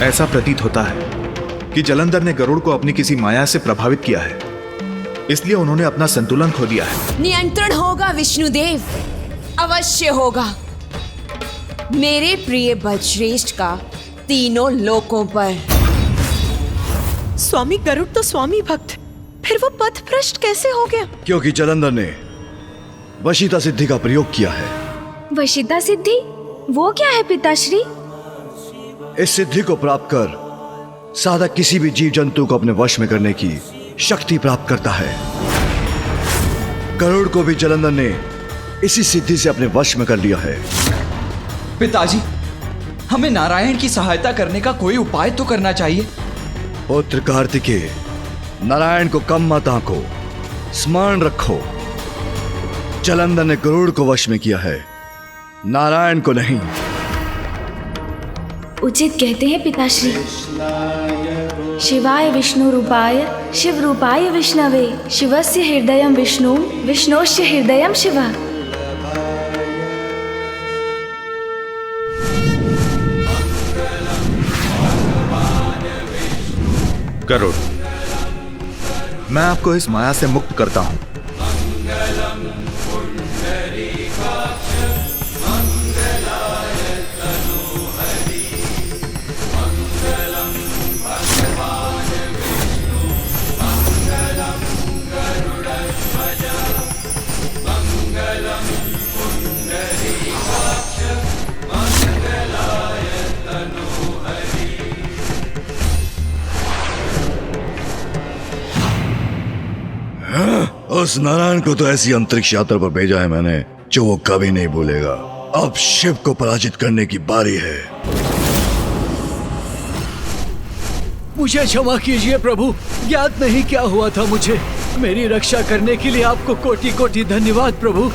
ऐसा प्रतीत होता है कि जलंधर ने गरुड़ को अपनी किसी माया से प्रभावित किया है, इसलिए उन्होंने अपना संतुलन खो दिया है। नियंत्रण होगा विष्णुदेव, अवश्य होगा मेरे प्रिय बलश्रेष्ठ का तीनों लोकों पर। स्वामी गरुड़ तो स्वामी भक्त, फिर वो पथ भ्रष्ट कैसे हो गया? क्योंकि जलंधर ने वशीता सिद्धि का प्रयोग किया है। वशीता सिद्धि वो क्या है पिताश्री? इस सिद्धि को प्राप्त कर साधक किसी भी जीव जंतु को अपने वश में करने की शक्ति प्राप्त करता है। गरुड़ को भी जलंधर ने इसी सिद्धि से अपने वश में कर लिया है। पिताजी, हमें नारायण की सहायता करने का कोई उपाय तो करना चाहिए। पुत्र कार्तिकेय, नारायण को कम मत आंको, स्मरण रखो, जलंधर ने गरुड़ को वश में किया है, नारायण को नहीं। उचित कहते हैं पिताश्री। शिवाय विष्णु रूपाय शिव रूपाय विष्णवे शिवस्य हृदयं विष्णु विष्णोस्य हृदयं शिव। गरुड़, मैं आपको इस माया से मुक्त करता हूं। उस नारायण को तो ऐसी अंतरिक्ष यात्रा पर भेजा है मैंने जो वो कभी नहीं भूलेगा। अब शिव को पराजित करने की बारी है। मुझे क्षमा कीजिए प्रभु, ज्ञात नहीं क्या हुआ था मुझे। मेरी रक्षा करने के लिए आपको कोटि कोटि धन्यवाद प्रभु।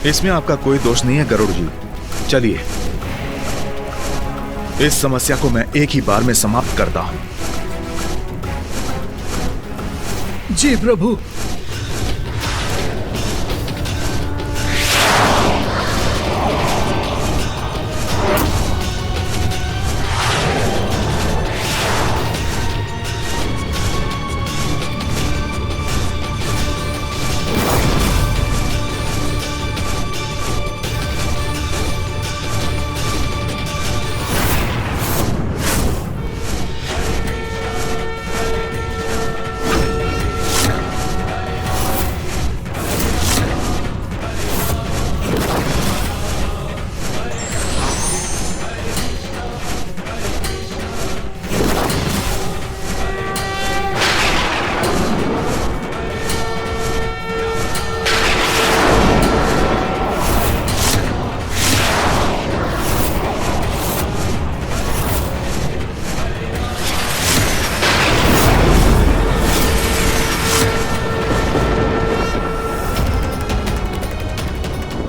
इसमें आपका कोई दोष नहीं है गरुड़ जी। चलिए, इस समस्या को मैं एक ही बार में समाप्त करता हूं। जी प्रभु।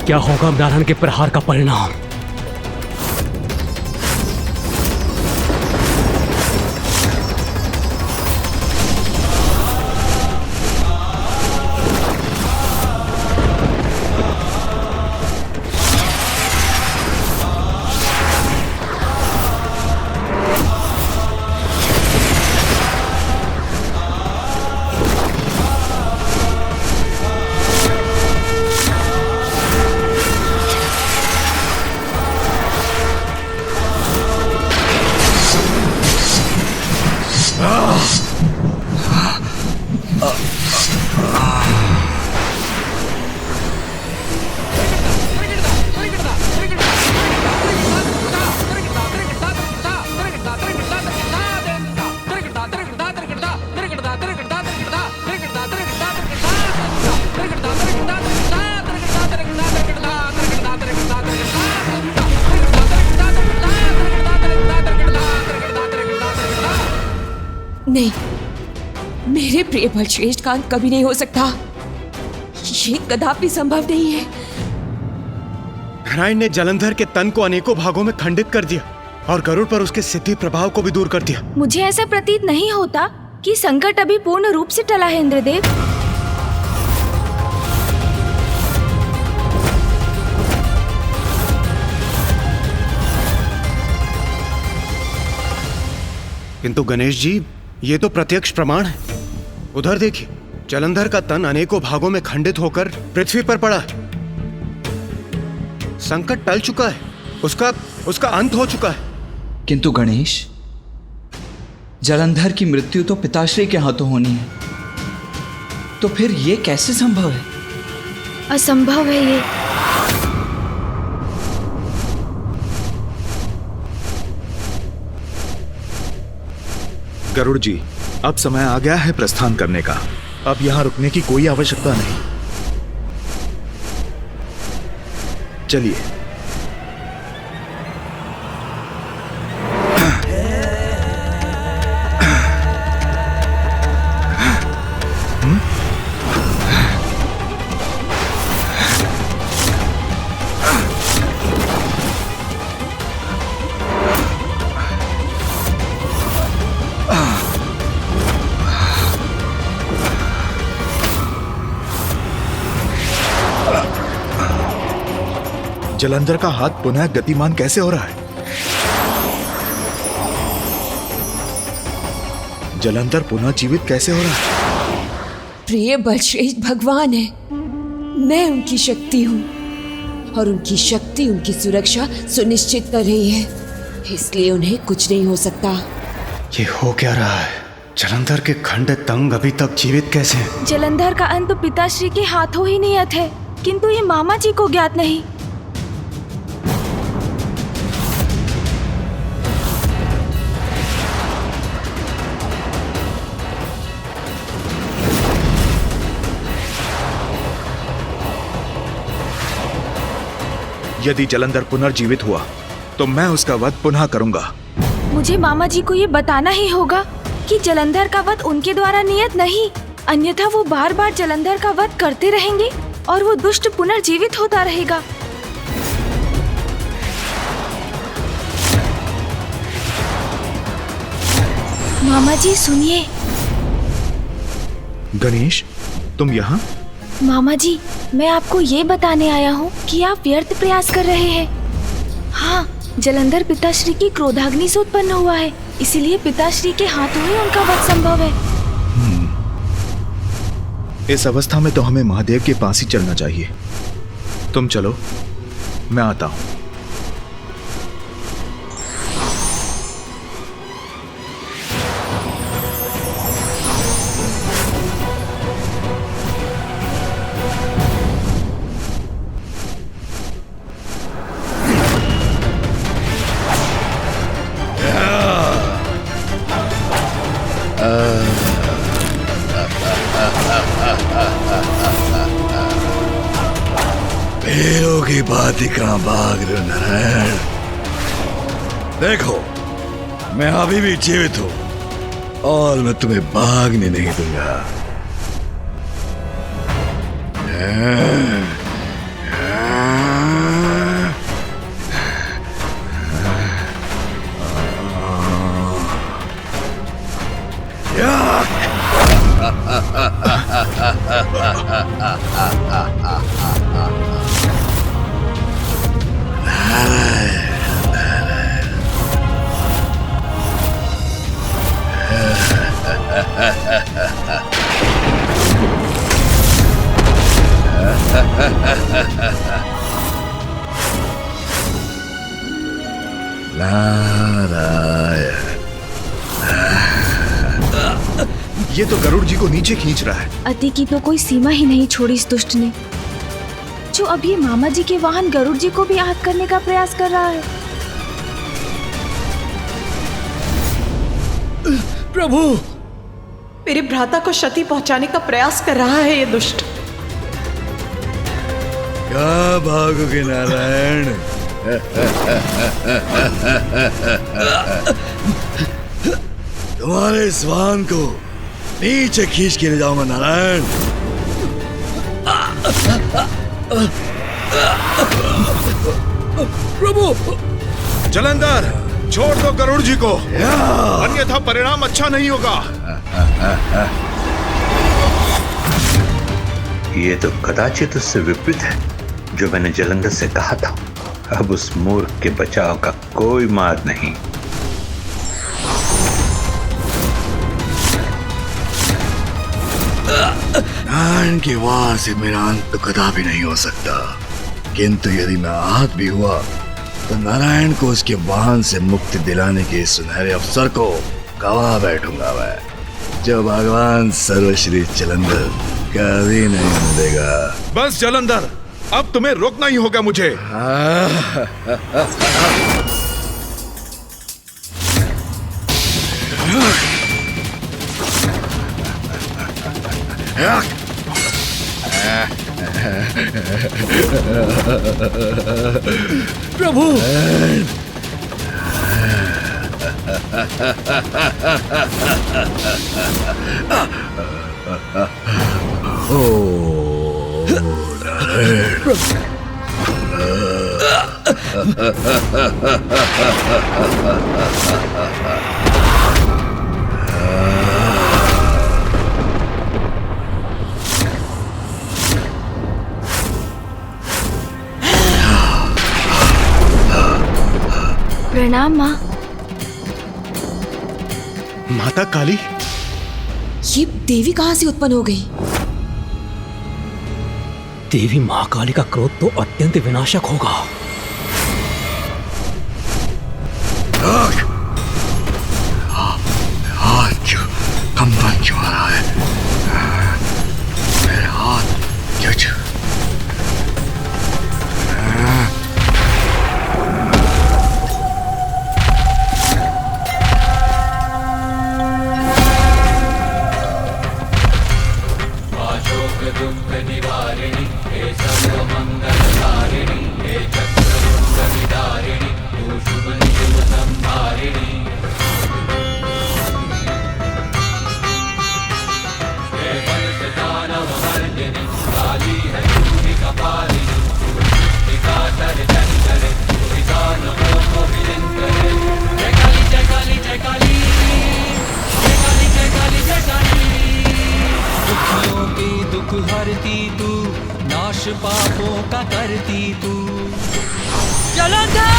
क्या होगा नारायण के प्रहार का परिणाम? नहीं, मेरे प्रिय बलश्रेष्ठ का अंत कभी नहीं हो सकता। ये कदापि संभव नहीं है। नारायण ने जलंधर के तन को अनेकों भागों में खंडित कर दिया और गरुड़ पर उसके सिद्धि प्रभाव को भी दूर कर दिया। मुझे ऐसा प्रतीत नहीं होता कि संकट अभी पूर्ण रूप से टला है इंद्रदेव। किंतु गणेश जी, ये तो प्रत्यक्ष प्रमाण है। उधर देखिए, जलंधर का तन अनेकों भागों में खंडित होकर पृथ्वी पर पड़ा है। संकट टल चुका है, उसका अंत हो चुका है। किंतु गणेश, जलंधर की मृत्यु तो पिताश्री के हाथों होनी है, तो फिर ये कैसे संभव है? असंभव है ये। गरुड़ जी, अब समय आ गया है प्रस्थान करने का। अब यहां रुकने की कोई आवश्यकता नहीं। चलिए। जलंधर का हाथ पुनः गतिमान कैसे हो रहा है? जलंधर पुनः जीवित कैसे हो रहा है? प्रिय बलश्रेष्ठ भगवान है, मैं उनकी शक्ति हूँ और उनकी शक्ति उनकी सुरक्षा सुनिश्चित कर रही है, इसलिए उन्हें कुछ नहीं हो सकता। ये हो क्या रहा है? जलंधर के खंडित अंग अभी तक जीवित कैसे हैं? जलंधर का अंत पिताश्री के हाथों ही नियत है, किंतु ये मामा जी को ज्ञात नहीं। यदि जलंधर पुनर्जीवित हुआ तो मैं उसका वध पुनः करूंगा। मुझे मामा जी को ये बताना ही होगा कि जलंधर का वध उनके द्वारा नियत नहीं, अन्यथा वो बार बार जलंधर का वध करते रहेंगे और वो दुष्ट पुनर्जीवित होता रहेगा। मामा जी सुनिए। गणेश, तुम यहाँ? मामा जी, मैं आपको ये बताने आया हूँ कि आप व्यर्थ प्रयास कर रहे हैं। हाँ, जलंधर पिताश्री की क्रोधाग्नि से उत्पन्न हुआ है, इसीलिए पिताश्री के हाथों ही उनका वध संभव है। इस अवस्था में तो हमें महादेव के पास ही चलना चाहिए। तुम चलो, मैं आता हूँ। हीरो की बात ही कहाँ भाग रहे हो नारायण? देखो, मैं अभी भी जीवित हूँ और मैं तुम्हें भागने नहीं दूंगा। ये तो गरुड़ जी को नीचे खींच रहा है। अति की तो कोई सीमा ही नहीं छोड़ी इस दुष्ट ने, जो अभी मामा जी के वाहन गरुड़ जी को भी आहत करने का प्रयास कर रहा है। प्रभु, मेरे भ्राता को क्षति पहुंचाने का प्रयास कर रहा है ये दुष्ट। क्या भागोगे नारायण? तुम्हारे इस वाहन को नीचे खींच के ले जाऊंगा नारायण। प्रभु, जलंधर छोड़ दो गरुड़ जी को, अन्यथा परिणाम अच्छा नहीं होगा। ये तो कदाचित उससे विपरीत है जो मैंने जलंधर से कहा था। अब उस मूर्ख के बचाव का कोई मार्ग नहीं। नारायण के वार से मेरा अंत तो कदापि नहीं हो सकता, किंतु यदि मैं आहत भी हुआ तो नारायण को उसके वाहन से मुक्ति दिलाने के इस सुनहरे अवसर को गवा बैठूंगा मैं, जो भगवान सर्वश्री जलंधर कभी नहीं मिलेगा। बस जलंधर, अब तुम्हें रोकना ही होगा मुझे। प्रभु, प्रणाम माँ। माता काली, ये देवी कहाँ से उत्पन्न हो गई? देवी महाकाली का क्रोध तो अत्यंत विनाशक होगा। हाथ क्यों कंपन क्यों आ रहा है? मेरे हाथ क्यों? दुख हरती तू, नाश पापों का करती तू। जलंधर!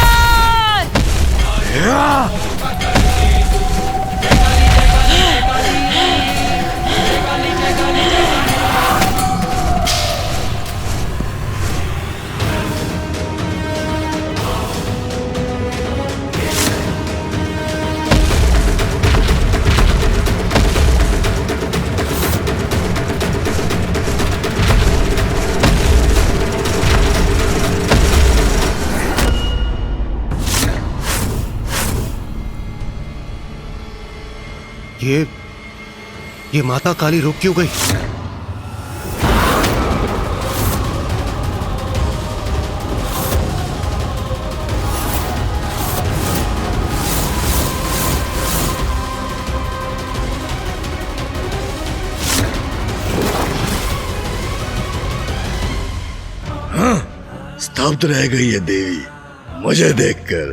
ये माता काली रुक क्यों गई? स्तब्ध रह गई है देवी मुझे देखकर।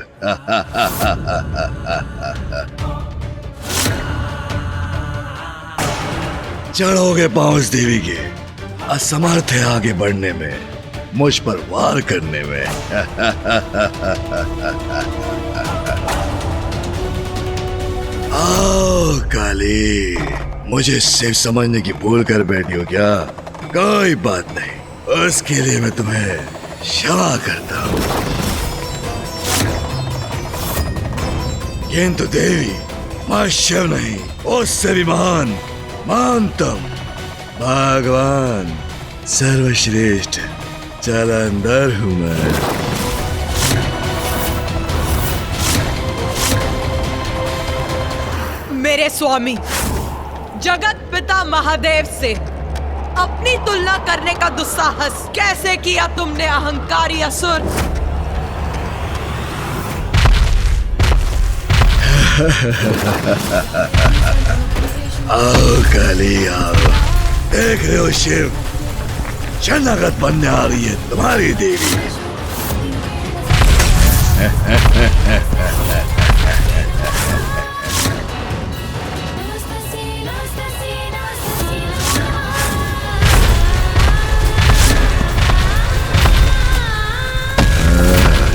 चढ़ोगे पांव इस देवी के, असमर्थ है आगे बढ़ने में, मुझ पर वार करने में। आओ काली, मुझे सिर्फ समझने की भूल कर बैठी हो क्या? कोई बात नहीं, उसके लिए मैं तुम्हें क्षमा करता हूं। किंतु देवी, मैं शिव नहीं, उससे भी महान महानतम भगवान सर्वश्रेष्ठ जलंधर हूं मैं। मेरे स्वामी जगत पिता महादेव से अपनी तुलना करने का दुस्साहस कैसे किया तुमने, अहंकारी असुर! आओ काली आओ, देख रहे हो शिव, शरणागत बनने आ रही है तुम्हारी देवी।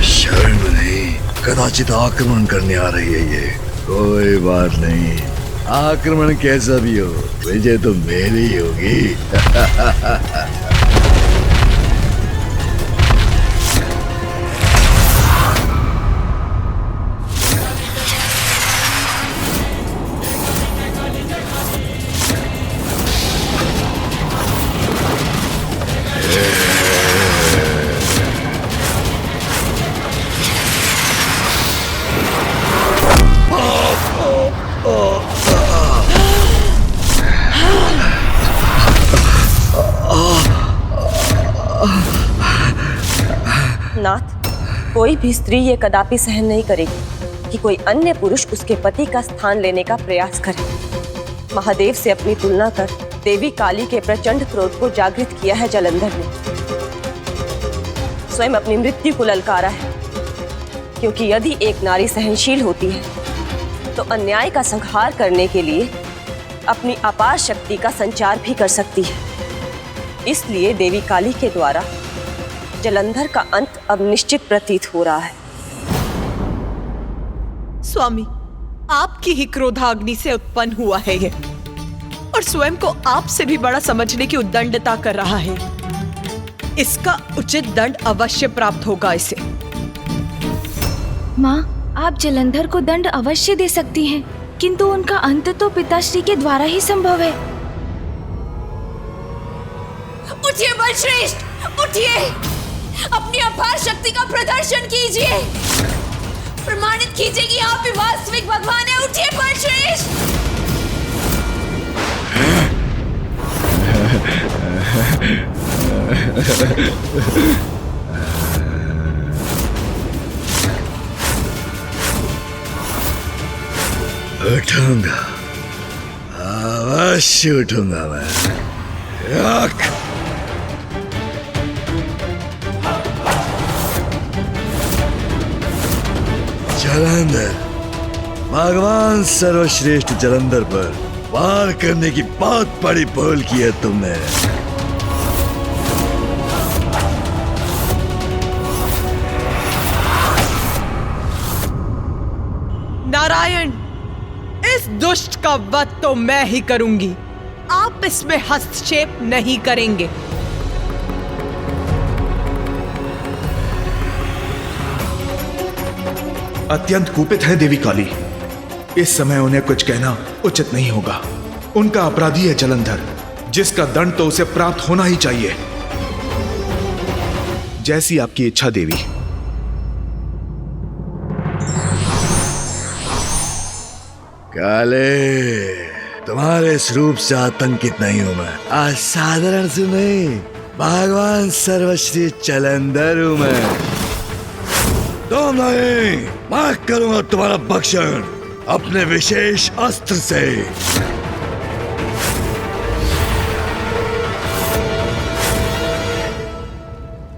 शरण नहीं, कदाचित आक्रमण करने आ रही है ये। कोई बात नहीं, आक्रमण कैसा भी हो, विजय तो मेरी ही होगी। नाथ, कोई भी स्त्री ये कदापि सहन नहीं करेगी कि कोई अन्य पुरुष उसके पति का स्थान लेने का प्रयास करे। महादेव से अपनी तुलना कर देवी काली के प्रचंड क्रोध को जागृत किया है जलंधर ने। स्वयं अपनी मृत्यु को ललकारा है, क्योंकि यदि एक नारी सहनशील होती है तो अन्याय का संहार करने के लिए अपनी अपार शक्ति का संचार भी कर सकती है। इसलिए देवी काली के द्वारा जलंधर का अंत अब निश्चित प्रतीत हो रहा है। स्वामी, आपकी ही क्रोधाग्नि से उत्पन्न हुआ है ये, और स्वयं को आपसे भी बड़ा समझने की उद्दंडता कर रहा है। इसका उचित दंड अवश्य प्राप्त होगा इसे। माँ, आप जलंधर को दंड अवश्य दे सकती हैं, किंतु उनका अंत तो पिताश्री के द्वारा ही संभव है। उठिए बलश्रेष्ठ, उठिए, अपनी अपार शक्ति का प्रदर्शन कीजिए, प्रमाणित कीजिए कि आप ही वास्तविक भगवान हैं। उठिए बलश्रेष्ठ। उठूंगा, अवश्य उठूंगा मैं। जलंधर, भगवान सर्वश्रेष्ठ जलंधर पर वार करने की बहुत बड़ी भूल की है तुमने। नारायण, इस दुष्ट का वध तो मैं ही करूंगी, आप इसमें हस्तक्षेप नहीं करेंगे। अत्यंत कुपित है देवी काली, इस समय उन्हें कुछ कहना उचित नहीं होगा। उनका अपराधी है जलंधर, जिसका दंड तो उसे प्राप्त होना ही चाहिए। जैसी आपकी इच्छा देवी। काले, तुम्हारे इस रूप से आतंकित नहीं हूं मैं। असाधारण से नहीं, भगवान सर्वश्रेष्ठ जलंधर हूं मैं। तुम नहीं, मैं करूंगा तुम्हारा भक्षण अपने विशेष अस्त्र से।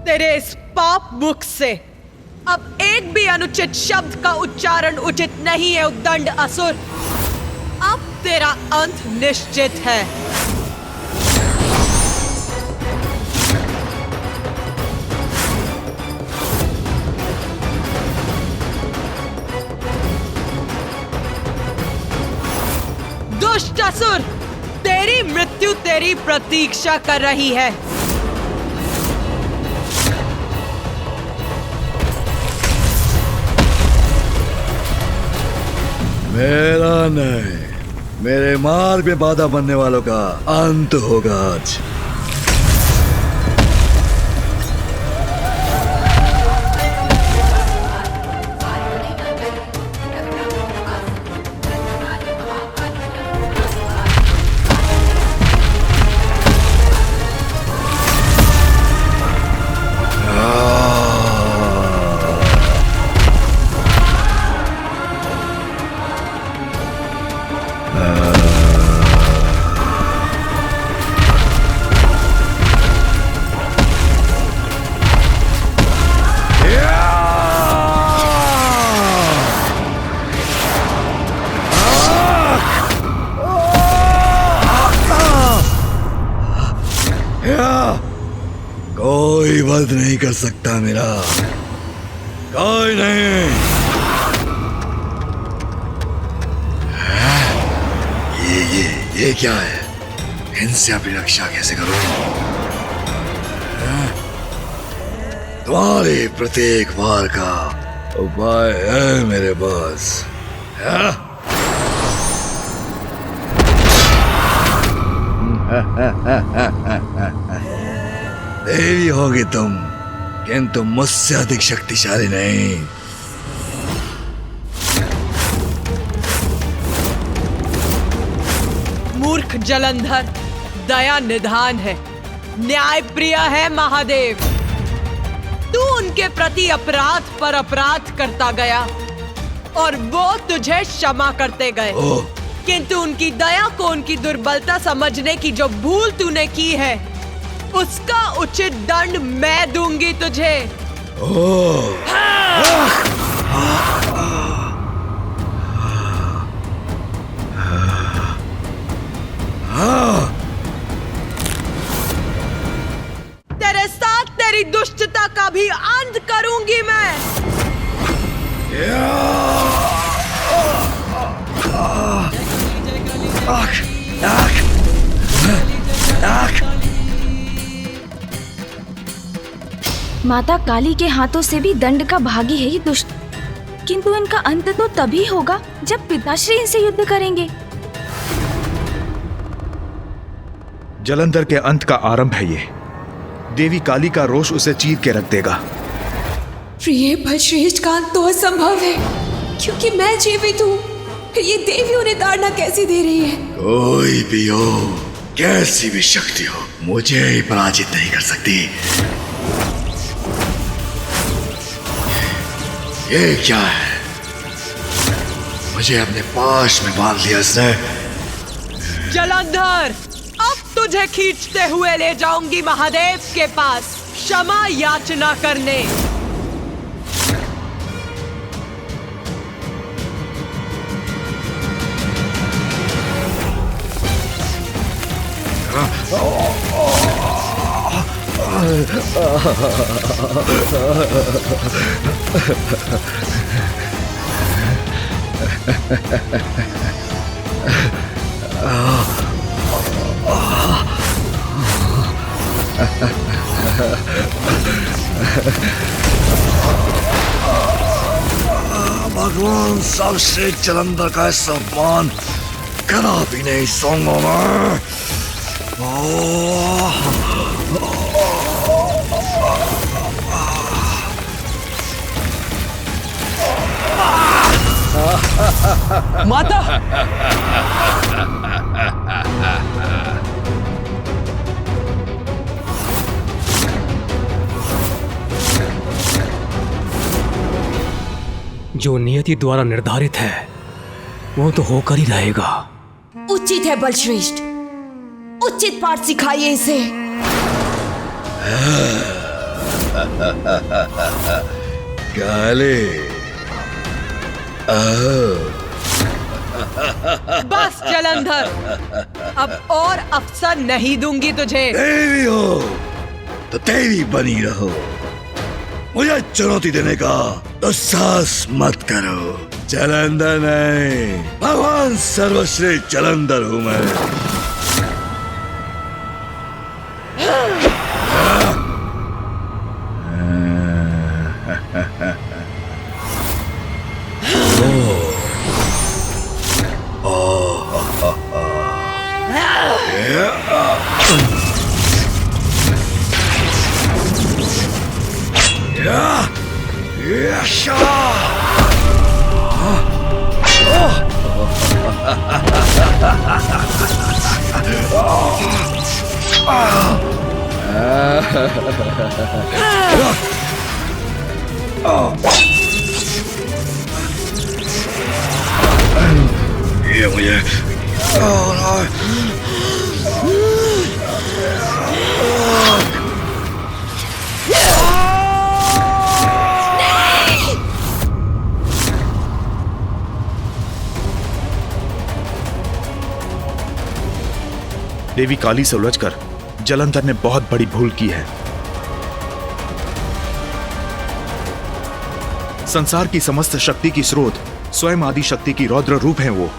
तेरे इस पाप मुख से अब एक भी अनुचित शब्द का उच्चारण उचित नहीं है उद्दंड असुर। अब तेरा अंत निश्चित है। दुष्ट असुर, तेरी मृत्यु तेरी प्रतीक्षा कर रही है। मेरा नहीं, मेरे मार्ग में बाधा बनने वालों का अंत होगा आज। कोई वध नहीं कर सकता मेरा, कोई नहीं। ये क्या है? इनसे अपनी रक्षा कैसे करूं? तुम्हारे प्रत्येक वार का उपाय है मेरे पास। देवी होगी तुम, किंतु मुझसे अधिक शक्तिशाली नहीं। मूर्ख जलंधर दया निधान है, न्याय प्रिय है महादेव। तू उनके प्रति अपराध पर अपराध करता गया और वो तुझे क्षमा करते गए, किंतु उनकी दया को उनकी दुर्बलता समझने की जो भूल तूने की है, उसका उचित दंड मैं दूंगी तुझे। तेरे साथ तेरी दुष्टता का भी अंत करूंगी मैं। माता काली के हाथों से भी दंड का भागी है ये दुष्ट, किंतु इनका अंत तो तभी होगा जब पिताश्री इनसे युद्ध करेंगे। जलंधर के अंत का आरंभ है ये। देवी काली का रोष उसे चीर के रख देगा। प्रिय बलश्रेष्ठ का अंत तो असंभव है, क्योंकि मैं जीवित हूँ। ये देवी उन्हें ताड़ना कैसी दे रही है? कोई भी हो, कैसी भी शक्ति हो, मुझे ही पराजित नहीं कर सकती। ये क्या है? मुझे अपने पाश में बांध लिया इसने। जलंधर, अब तुझे खींचते हुए ले जाऊंगी महादेव के पास क्षमा याचना करने। भगवान सर्वश्रेष्ठ जलंधर का सम्मान कदापि नहीं सूंघूंगा मैं। माता! जो नियति द्वारा निर्धारित है वो तो होकर ही रहेगा। उचित है बलश्रेष्ठ, उचित पाठ सिखाइए इसे। काले, बस जलंधर, अब और अवसर नहीं दूंगी तुझे। देवी हो तो देवी बनी रहो। मुझे चुनौती देने का दुस्साहस मत करो। जलंधर नहीं, भगवान सर्वश्रेष्ठ जलंधर हूं मैं। ये मुझे देवी काली से उलझकर जलंधर ने बहुत बड़ी भूल की है। संसार की समस्त शक्ति की स्रोत स्वयं आदि शक्ति की रौद्र रूप है वो।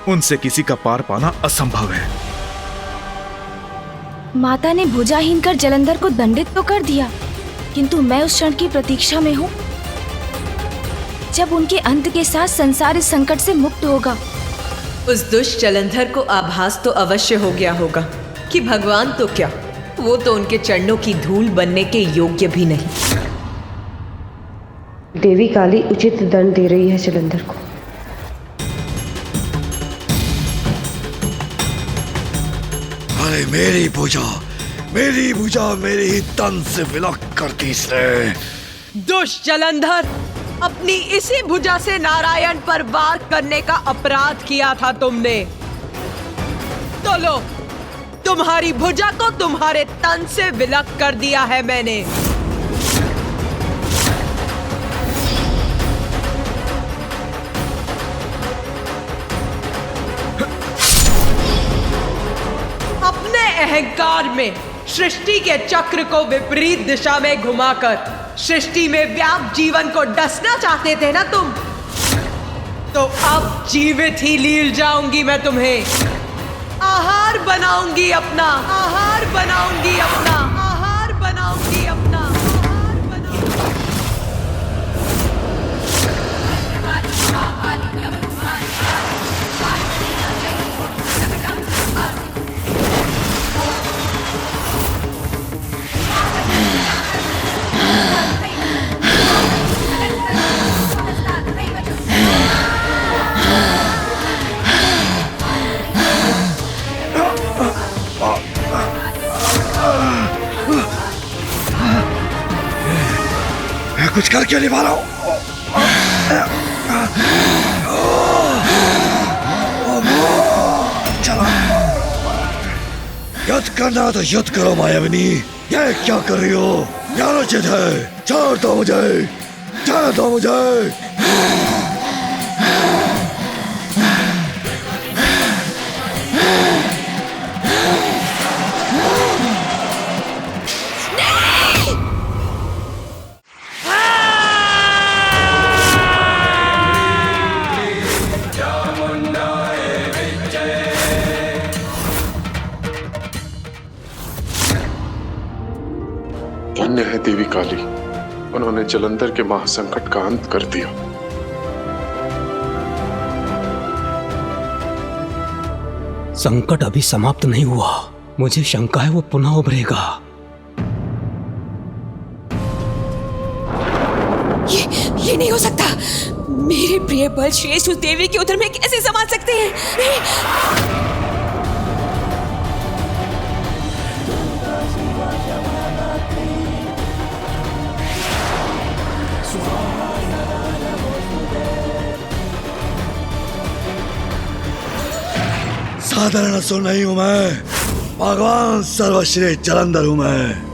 उनसे किसी का पार पाना असंभव है। माता ने भुजाहीन कर जलंधर को दंडित तो कर दिया, किंतु मैं उस क्षण की प्रतीक्षा में हूँ जब उनके अंत के साथ संसार इस संकट से मुक्त होगा। उस दुष्ट जलंधर को आभास तो अवश्य हो गया होगा कि भगवान तो क्या, वो तो उनके चरणों की धूल बनने के योग्य भी नहीं। देवी काली उचित दंड दे रही है जलंधर को। अरे मेरी भुजा मेरे ही तन से विलक करती इसने। दुष्ट जलंधर, अपनी इसी भुजा से नारायण पर वार करने का अपराध किया था तुमने। तो लो, तुम्हारी भुजा को तुम्हारे तन से विलक कर दिया है मैंने। अपने अहंकार में सृष्टि के चक्र को विपरीत दिशा में घुमाकर सृष्टि में व्याप्त जीवन को डसना चाहते थे ना तुम, तो अब जीवित ही लील जाऊंगी मैं तुम्हें। आहार बनाऊंगी अपना, आहार बनाऊंगी अपना, आहार बनाऊंगी अपना, आहार बनाऊंगी। मैं कुछ कर क्यों नहीं पा रहा हूं? चलो, युद्ध करना तो युद्ध करो मायाविनी। ये क्या कर रही हो? ज्ञानोचित है। छोड़ दो मुझे, छोड़ दो मुझे। धन्य है देवी काली, उन्होंने जलंधर के महासंकट का अंत कर दिया। संकट अभी समाप्त नहीं हुआ, मुझे शंका है वो पुनः उभरेगा। ये नहीं हो सकता। मेरे प्रिय बलश्रेष्ठ उस देवी के उदर में कैसे संभाल सकते हैं? साधारण असुर नहीं हूं मैं, भगवान सर्वश्रेष्ठ जलंधर हूं मैं।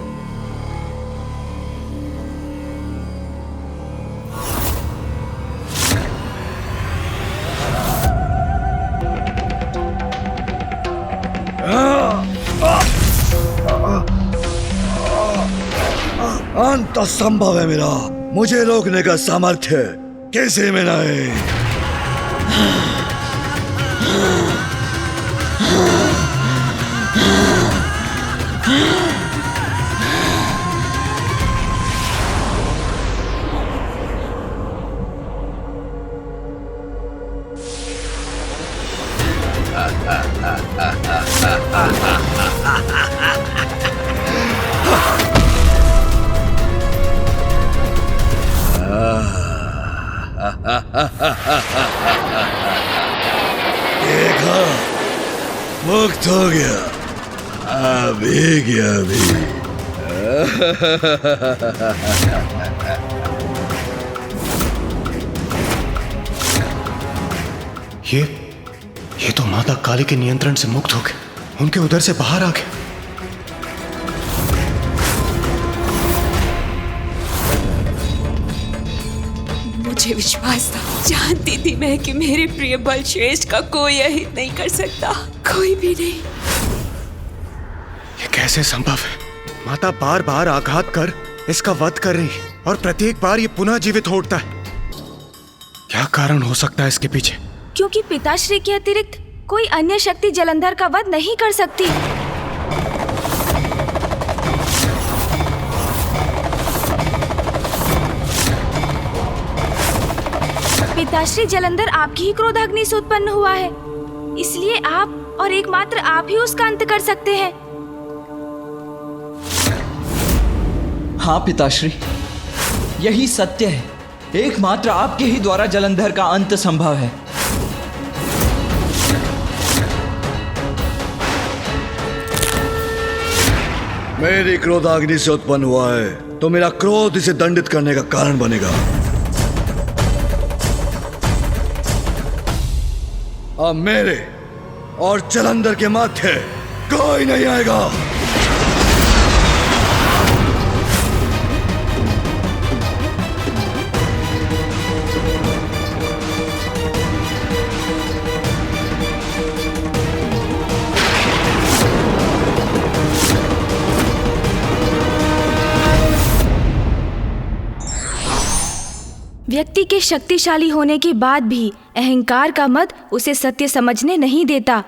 अंत असंभव है मेरा, मुझे रोकने का सामर्थ्य किसी में नहीं। देखा, मुक्त हो गया, अभी गया अभी। ये तो माता काली के नियंत्रण से मुक्त हो गए, उनके उधर से बाहर आ गए। मुझे विश्वास था, जानती थी मैं कि मेरे प्रिय बलश्रेष्ठ का कोई अहित नहीं कर सकता, कोई भी नहीं। ये कैसे संभव है? माता बार बार आघात कर इसका वध कर रही और प्रत्येक बार ये पुनः जीवित हो उठता है। क्या कारण हो सकता है इसके पीछे? क्योंकि पिताश्री के अतिरिक्त कोई अन्य शक्ति जलंधर का वध नहीं कर सकती। पिताश्री, जलंधर आपकी ही क्रोधाग्नि से उत्पन्न हुआ है, इसलिए आप और एकमात्र आप ही उसका अंत कर सकते हैं। हाँ पिताश्री, यही सत्य है। एकमात्र आपके ही द्वारा जलंधर का अंत संभव है। मेरी क्रोधाग्नि से उत्पन्न हुआ है तो मेरा क्रोध इसे दंडित करने का कारण बनेगा। अब मेरे और जलंधर के माथे कोई नहीं आएगा। व्यक्ति के शक्तिशाली होने के बाद भी अहंकार का मद उसे सत्य समझने नहीं देता।